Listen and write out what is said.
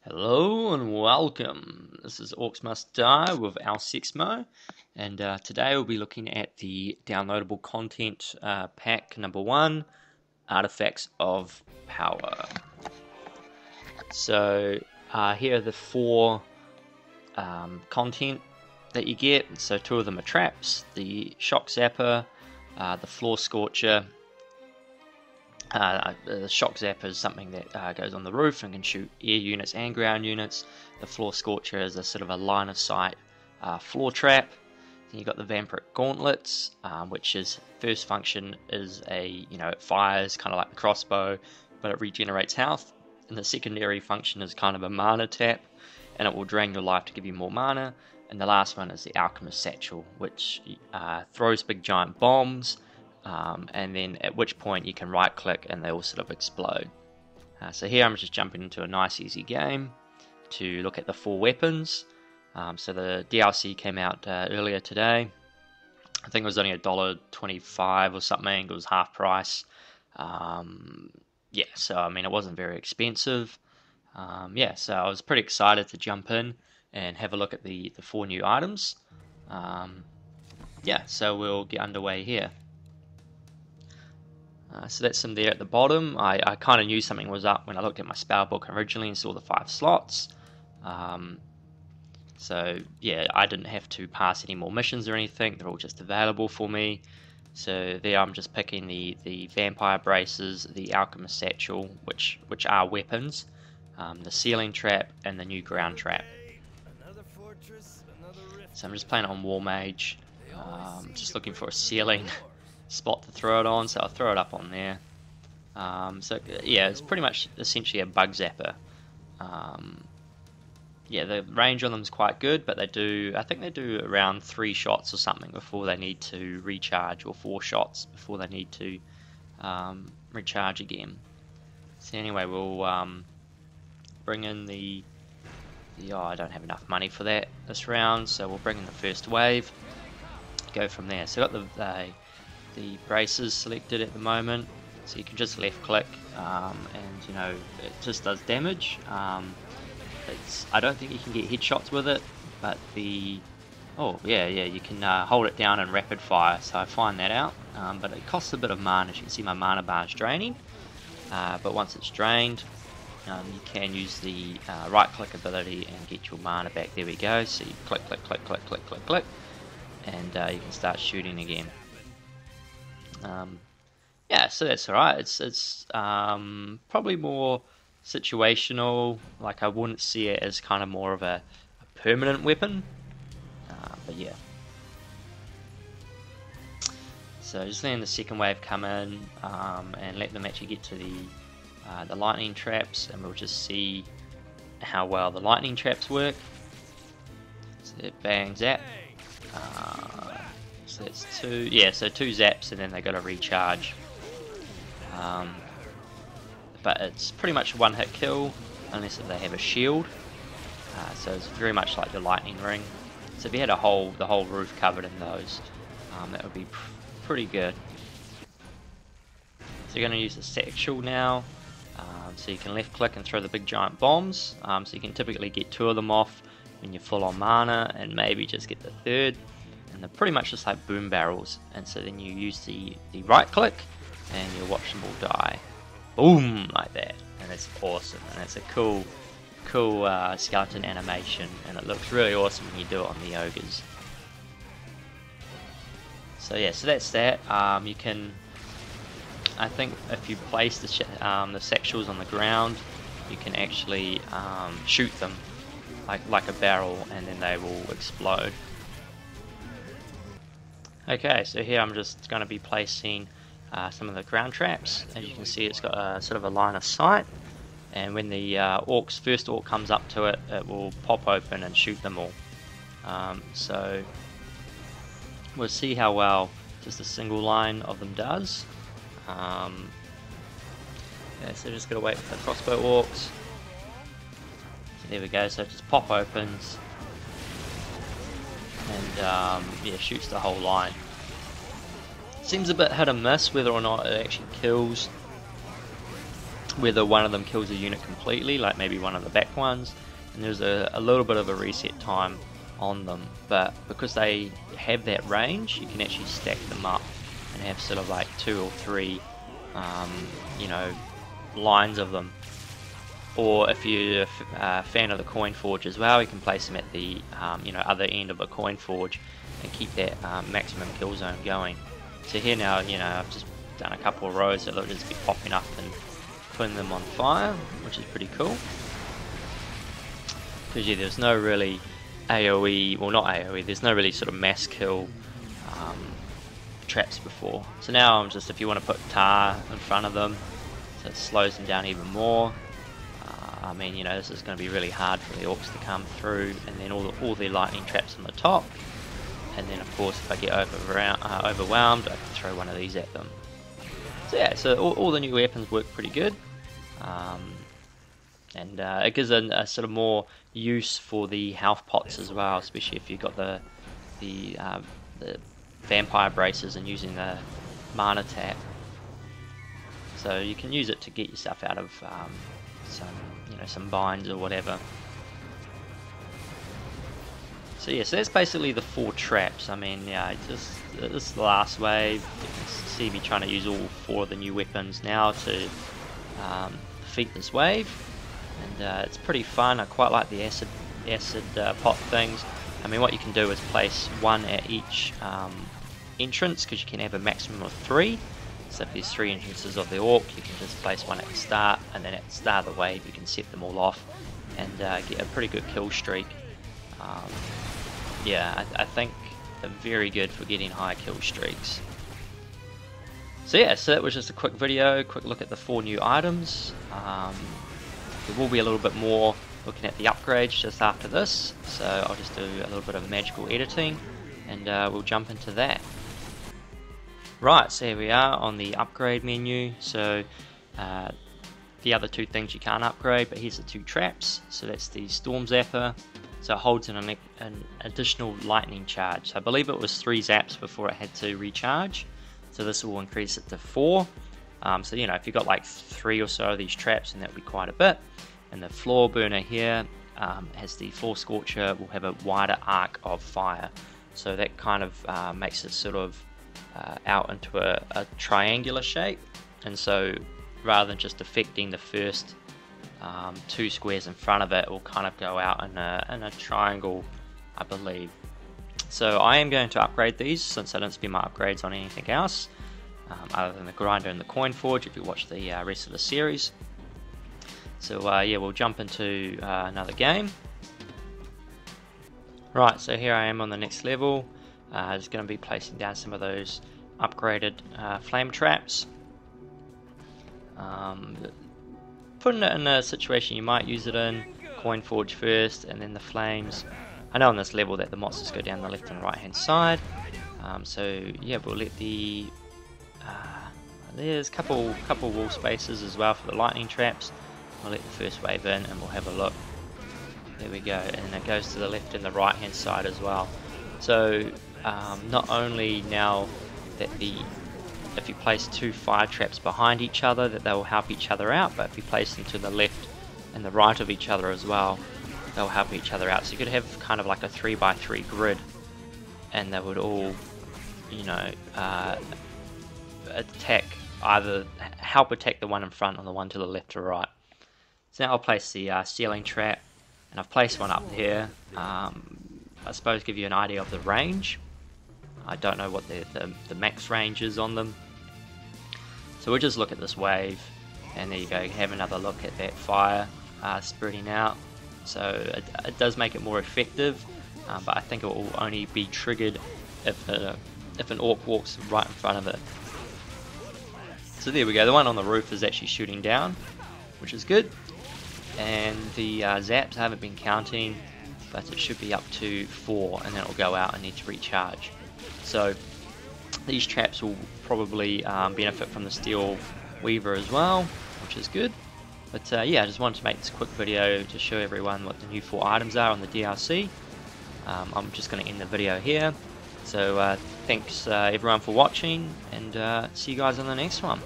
Hello and welcome. This is Orcs Must Die with our Sexmo, and today we'll be looking at the downloadable content pack number 1, Artifacts of Power. So here are the 4 content that you get. So 2 of them are traps, the Shock Zapper, the Floor Scorcher. The Shock Zapper is something that goes on the roof and can shoot air units and ground units. The Floor Scorcher is a sort of a line of sight floor trap. Then you've got the Vampiric Gauntlets, which is first function is it fires kind of like the crossbow, but it regenerates health. And the secondary function is kind of a mana tap, and it will drain your life to give you more mana. And the last one is the Alchemist Satchel, which throws big giant bombs. And then at which point you can right click and they all sort of explode. So here I'm just jumping into a nice easy game to look at the 4 weapons. So the DLC came out earlier today. I think it was only $1.25 or something. It was half price. So I mean it wasn't very expensive. So I was pretty excited to jump in and have a look at the 4 new items. So we'll get underway here. So that's them there at the bottom. I kind of knew something was up when I looked at my spell book originally and saw the 5 slots. I didn't have to pass any more missions or anything. They're all just available for me. So there I'm just picking the Vampire Braces, the Alchemist Satchel, which are weapons, the Ceiling Trap, and the new Ground Trap. So I'm just playing on War Mage, just looking for a ceiling spot to throw it on, so I'll throw it up on there. It's pretty much essentially a bug zapper. The range on them is quite good, but I think they do around 3 shots or something before they need to recharge, or 4 shots before they need to recharge again. So anyway, we'll bring in I don't have enough money for that this round, so we'll bring in the first wave, go from there. So I've got the braces selected at the moment, so you can just left click and it just does damage. I don't think you can get headshots with it, but you can hold it down and rapid fire, so I find that out, but it costs a bit of mana. As you can see, my mana bar is draining, but once it's drained, you can use the right click ability and get your mana back. There we go, so you click, and you can start shooting again. So that's alright. It's probably more situational. Like, I wouldn't see it as kind of more of a permanent weapon, so just letting the second wave come in and let them actually get to the lightning traps, and we'll just see how well the lightning traps work. So it bangs zap. So that's 2, so 2 zaps, and then they got to recharge. But it's pretty much a one-hit kill, unless they have a shield. So it's very much like the lightning ring. So if you had the whole roof covered in those, that would be pretty good. So you're going to use the satchel now. So you can left click and throw the big giant bombs. So you can typically get 2 of them off when you're full on mana, and maybe just get the 3rd. And they're pretty much just like boom barrels, and so then you use the right click and you watch them all die, boom, like that, and it's awesome. And it's a cool skeleton animation, and it looks really awesome when you do it on the ogres. So that's that. You can, I think if you place the satchels on the ground, you can actually shoot them like a barrel, and then they will explode. Okay, so here I'm just going to be placing some of the ground traps. As you can see, it's got a sort of a line of sight, and when the first orc comes up to it, it will pop open and shoot them all. So we'll see how well just a single line of them does. So just gotta wait for the crossbow orcs. So there we go, so it just pop opens, and shoots the whole line. Seems a bit hit and miss whether or not it actually kills whether one of them kills a unit completely, like maybe one of the back ones, and there's a little bit of a reset time on them, but because they have that range, you can actually stack them up and have sort of like 2 or 3 you know, lines of them. Or if you're a fan of the coin forge as well, you can place them at the you know, other end of a coin forge and keep that maximum kill zone going. So here now, you know, I've just done a couple of rows that will just be popping up and putting them on fire, which is pretty cool. Because yeah, there's no really AoE, well not AoE, there's no really sort of mass kill traps before. So now I'm just, if you want to put tar in front of them, so it slows them down even more. I mean, you know, this is going to be really hard for the orcs to come through, and then all their lightning traps on the top. And then of course if I get overwhelmed, I can throw one of these at them. So yeah, so all the new weapons work pretty good. And it gives a sort of more use for the health pots as well, especially if you've got the vampire braces and using the mana tap. So you can use it to get yourself out of some binds or whatever. So yeah, so that's basically the 4 traps. I mean, yeah, just this is the last wave. You can see me trying to use all 4 of the new weapons now to defeat this wave, and it's pretty fun. I quite like the acid pot things. I mean, what you can do is place 1 at each entrance, because you can have a maximum of 3. So if there's 3 entrances of the orc, you can just place 1 at the start, and then at the start of the wave you can set them all off and get a pretty good kill streak. Yeah, I think they're very good for getting high kill streaks. So yeah, so that was just a quick video, quick look at the 4 new items. There will be a little bit more looking at the upgrades just after this, so I'll just do a little bit of magical editing and we'll jump into that. Right, so here we are on the upgrade menu. So the other 2 things you can't upgrade, but here's the 2 traps. So that's the Storm Zapper, so it holds an additional lightning charge. So I believe it was 3 zaps before it had to recharge, so this will increase it to 4. So you know, if you've got like 3 or so of these traps, then that would be quite a bit. And the floor burner here has the floor scorcher, will have a wider arc of fire, so that kind of makes it sort of out into a triangular shape, and so rather than just affecting the first 2 squares in front of it, it will kind of go out in a triangle, I believe. So I am going to upgrade these, since I don't spend my upgrades on anything else other than the grinder and the coin forge, if you watch the rest of the series. So yeah, we'll jump into another game. Right, so here I am on the next level. Just going to be placing down some of those upgraded flame traps. Putting it in a situation you might use it in. Coin forge first, and then the flames. I know on this level that the monsters go down the left and right hand side. So yeah, we'll let the there's a couple wall spaces as well for the lightning traps. I'll let the first wave in and we'll have a look. There we go, and it goes to the left and the right hand side as well. So not only now that if you place 2 fire traps behind each other, that they will help each other out, but if you place them to the left and the right of each other as well, they'll help each other out. So you could have kind of like a 3x3 grid, and they would all, you know, help attack the one in front or the one to the left or right. So now I'll place the ceiling trap, and I've placed one up there. I suppose give you an idea of the range. I don't know what the max range is on them. So we'll just look at this wave, and there you go, have another look at that fire spreading out. So it does make it more effective, but I think it will only be triggered if an orc walks right in front of it. So there we go, the one on the roof is actually shooting down, which is good. And the zaps I haven't been counting, but it should be up to 4, and then it will go out and need to recharge. So these traps will probably benefit from the steel weaver as well, which is good. But yeah, I just wanted to make this quick video to show everyone what the new 4 items are on the DLC. I'm just going to end the video here. So thanks everyone for watching, and see you guys on the next one.